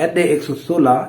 NA 116,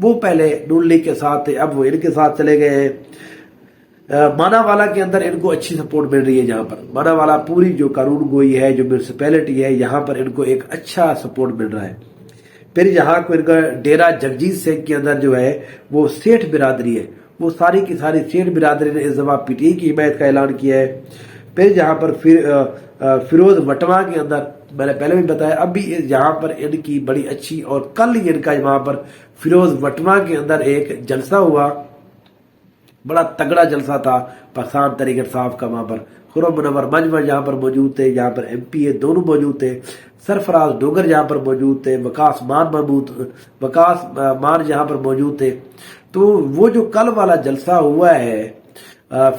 وہ پہلے نون league کے ساتھ تھے، اب وہ ان کے ساتھ چلے گئے ہیں۔ مانا والا کے اندر ان کو اچھی سپورٹ مل رہی ہے، جہاں پر مانا والا پوری جو قانون گوئی ہے، جو میونسپیلٹی ہے، یہاں پر ان کو ایک اچھا سپورٹ مل رہا ہے۔ پھر یہاں کو ان کا ڈیرا جگجیت سنگھ کے اندر جو ہے وہ سیٹھ برادری ہے، وہ ساری کی ساری سیٹھ برادری نے اس دفعہ پی ٹی آئی کی حمایت کا اعلان کیا ہے۔ پھر یہاں پر فیروز وٹوا کے اندر میں نے پہلے بھی بتایا، اب بھی یہاں پر ان کی بڑی اچھی، اور کل ہی ان کا وہاں پر فیروز وٹوا کے اندر ایک جلسہ ہوا، بڑا تگڑا جلسہ تھا پاکستان تحریک انصاف کا۔ وہاں پر خرم منور مجمع یہاں پر موجود تھے، یہاں پر ایم پی اے دونوں موجود تھے، سرفراز ڈوگر یہاں پر موجود تھے، وکاس مان یہاں پر موجود تھے۔ تو وہ جو کل والا جلسہ ہوا ہے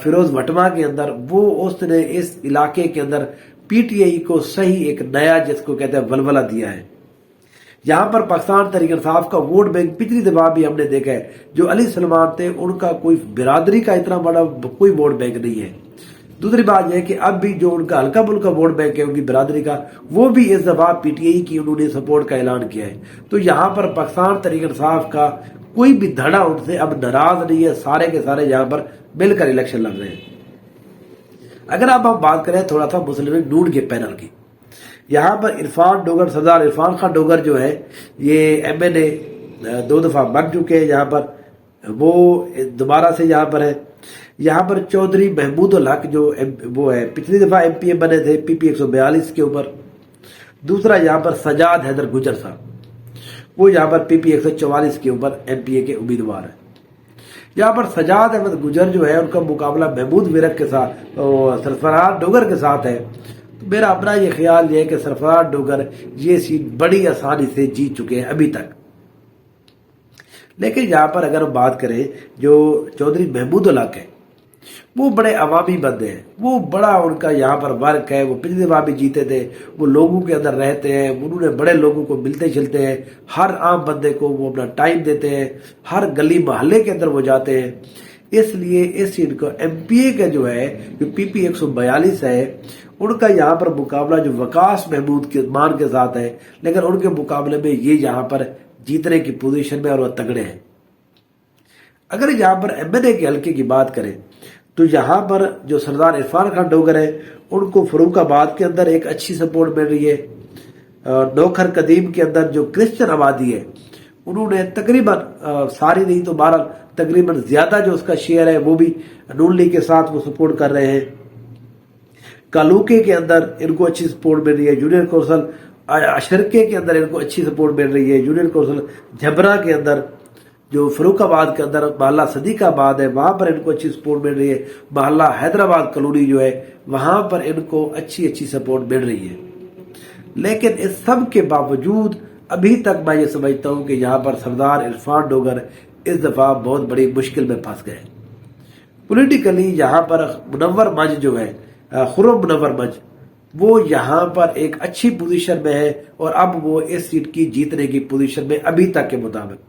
فیروز وٹوا کے اندر، وہ اس نے اس علاقے کے اندر پی ٹی آئی کو صحیح ایک نیا، جس کو کہتے ہیں، ولولہ دیا ہے۔ یہاں پر پاکستان تحریک انصاف کا ووٹ بینک پچھلی دفعہ بھی ہم نے دیکھا ہے، جو علی سلمان تھے ان کا کوئی برادری کا اتنا بڑا کوئی ووٹ بینک نہیں ہے۔ دوسری بات یہ ہے کہ اب بھی جو ان کا ہلکا پھلکا ووٹ بینک ہے ان کی برادری کا، وہ بھی اس دفعہ پی ٹی آئی کی انہوں نے سپورٹ کا اعلان کیا ہے۔ تو یہاں پر پاکستان تحریک انصاف کا کوئی بھی دھڑا ان سے اب ناراض نہیں ہے، سارے کے سارے یہاں پر مل کر الیکشن لڑ رہے ہیں۔ اگر اب ہم بات کریں تھوڑا سا مسلم لیگ نون کے پینل کی، یہاں پر عرفان ڈوگر، سردار عرفان خان ڈوگر جو ہے، یہ ایم این اے 2 دفعہ بن چکے ہیں، یہاں پر وہ دوبارہ سے یہاں پر ہے۔ یہاں پر چودھری محمود الحق جو وہ ہے، پچھلی دفعہ ایم پی اے بنے تھے پی پی 142 کے اوپر۔ دوسرا یہاں پر سجاد حیدر گجر صاحب، وہ یہاں پر پی پی 144 کے اوپر ایم پی اے کے امیدوار ہیں۔ یہاں پر سجاد احمد گجر جو ہے، ان کا مقابلہ محمود ورک کے ساتھ، سرفراز ڈوگر کے ساتھ ہے۔ میرا اپنا یہ خیال یہ ہے کہ سرفراز ڈوگر یہ سیٹ بڑی آسانی سے جیت چکے ہیں ابھی تک۔ لیکن یہاں پر اگر ہم بات کریں، جو چودھری محمود الحق ہے، وہ بڑے عوامی بندے ہیں، وہ بڑا ان کا یہاں پر ورک ہے، وہ پچھلی دفعہ بھی جیتے تھے، وہ لوگوں کے اندر رہتے ہیں، انہوں نے بڑے لوگوں کو ملتے جلتے ہیں، ہر عام بندے کو وہ اپنا ٹائم دیتے ہیں، ہر گلی محلے کے اندر وہ جاتے ہیں۔ اس لیے اس سیٹ کو ایم پی اے کا جو ہے، جو پی پی 142 ہے، ان کا یہاں پر مقابلہ جو وکاس محمود کے مان کے ساتھ ہے، لیکن ان کے مقابلے میں یہ یہاں پر جیتنے کی پوزیشن میں اور وہ تگڑے ہیں۔ اگر یہاں پر ایم این اے کے حلقے کی بات کریں تو یہاں پر جو سردار عرفان خان ڈوگر ہے، ان کو فروخ آباد کے اندر ایک اچھی سپورٹ مل رہی ہے۔ نوکھر قدیم کے اندر جو کرسچن آبادی ہے، انہوں نے تقریباً ساری نہیں تو بہرحال تقریباً زیادہ جو اس کا شیئر ہے، وہ بھی نون لیگ کے ساتھ وہ سپورٹ کر رہے ہیں۔ کالوکے کے اندر ان کو اچھی سپورٹ مل رہی ہے، جونیئر کونسل اشرکے کے اندر ان کو اچھی سپورٹ مل رہی ہے، جونیئر کونسل جھبرا کے اندر، جو فروخ آباد کے اندر محلہ صدیق آباد ہے، وہاں پر ان کو اچھی سپورٹ مل رہی ہے۔ محلہ حیدرآباد کلونی جو ہے، وہاں پر ان کو اچھی سپورٹ مل رہی ہے۔ لیکن اس سب کے باوجود ابھی تک میں یہ سمجھتا ہوں کہ یہاں پر سردار عرفان ڈوگر اس دفعہ بہت بڑی مشکل میں پھنس گئے۔ پولیٹیکلی یہاں پر منور مجھ جو ہے، خرم منور مجھ، وہ یہاں پر ایک اچھی پوزیشن میں ہے، اور اب وہ اس سیٹ کی جیتنے کی پوزیشن میں ابھی تک کے مطابق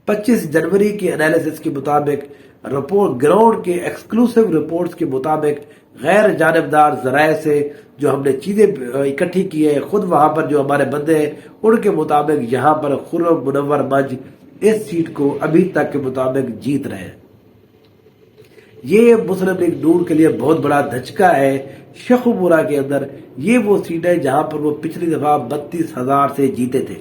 25 جنوری کے انالیسس کے مطابق، رپورٹ گراؤنڈ کے ایکسکلوسیو رپورٹس کے مطابق، غیر جانبدار ذرائع سے جو ہم نے چیزیں اکٹھی کی ہے، خود وہاں پر جو ہمارے بندے ہیں ان کے مطابق یہاں پر خرم منور مجھ اس سیٹ کو ابھی تک کے مطابق جیت رہے ہیں۔ یہ مسلم لیگ نون کے لیے بہت بڑا دھچکا ہے۔ شیخوپورہ کے اندر یہ وہ سیٹ ہے جہاں پر وہ پچھلی دفعہ 32,000 سے جیتے تھے۔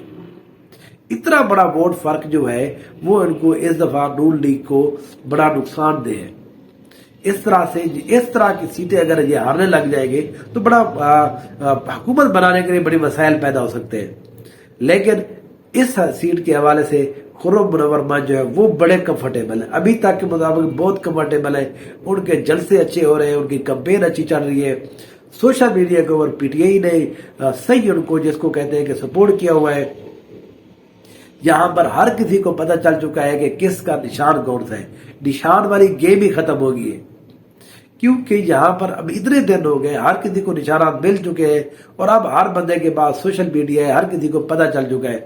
اتنا بڑا ووٹ فرق جو ہے وہ ان کو اس دفعہ نون لیگ کو بڑا نقصان دہ ہے۔ اس طرح کی سیٹیں اگر یہ ہارنے لگ جائیں گے تو بڑا حکومت بنانے کے لیے بڑی مسائل پیدا ہو سکتے ہیں۔ لیکن اس سیٹ کے حوالے سے خرم منور مجھ جو ہے وہ بڑے کمفرٹیبل ہیں، ابھی تک کے مطابق بہت کمفرٹیبل ہیں۔ ان کے جلسے اچھے ہو رہے ہیں، ان کی کمپین اچھی چل رہی ہے۔ سوشل میڈیا کے اوپر پی ٹی آئی نے صحیح ان کو، جس کو کہتے ہیں کہ سپورٹ کیا ہوا ہے۔ یہاں پر ہر کسی کو پتہ چل چکا ہے کہ کس کا نشان کون سا ہے۔ نشان والی گیم ہی ختم ہو گئی ہے، کیونکہ یہاں پر اب اتنے دن ہو گئے، ہر کسی کو نشانات مل چکے ہیں، اور اب ہر بندے کے پاس سوشل میڈیا ہے، ہر کسی کو پتہ چل چکا ہے۔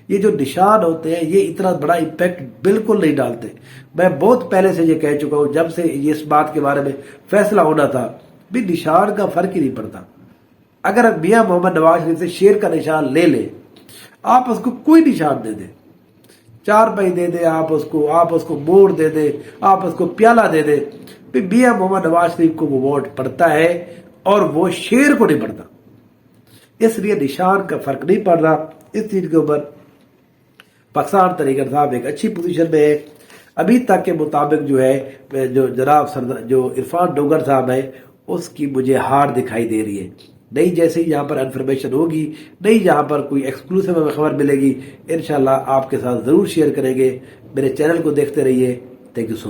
یہ جو نشان ہوتے ہیں یہ اتنا بڑا امپیکٹ بالکل نہیں ڈالتے۔ میں بہت پہلے سے یہ کہہ چکا ہوں، جب سے یہ اس بات کے بارے میں فیصلہ ہونا تھا، بھی نشان کا فرق ہی نہیں پڑتا۔ اگر میاں محمد نواز شریف سے شیر کا نشان لے لیں، آپ اس کو کوئی نشان دے دیں، چارپائی دے دے آپ اس کو موڑ دے دے، آپ اس کو پیالہ دے دے، پھر میاں محمد نواز شریف کو وہ ووٹ پڑتا ہے اور وہ شیر کو نہیں پڑتا۔ اس لیے نشان کا فرق نہیں پڑ رہا اس چیز کے اوپر۔ پاکستان تحریک انصاف ایک اچھی پوزیشن میں ہے ابھی تک کے مطابق، جو ہے جو جناب جو عرفان ڈوگر صاحب ہے اس کی مجھے ہار دکھائی دے رہی ہے۔ نہیں جیسے ہی یہاں پر انفارمیشن ہوگی، نہیں جہاں پر کوئی ایکسکلوسیو ہمیں خبر ملے گی، انشاءاللہ آپ کے ساتھ ضرور شیئر کریں گے۔ میرے چینل کو دیکھتے رہیے۔ Thank you so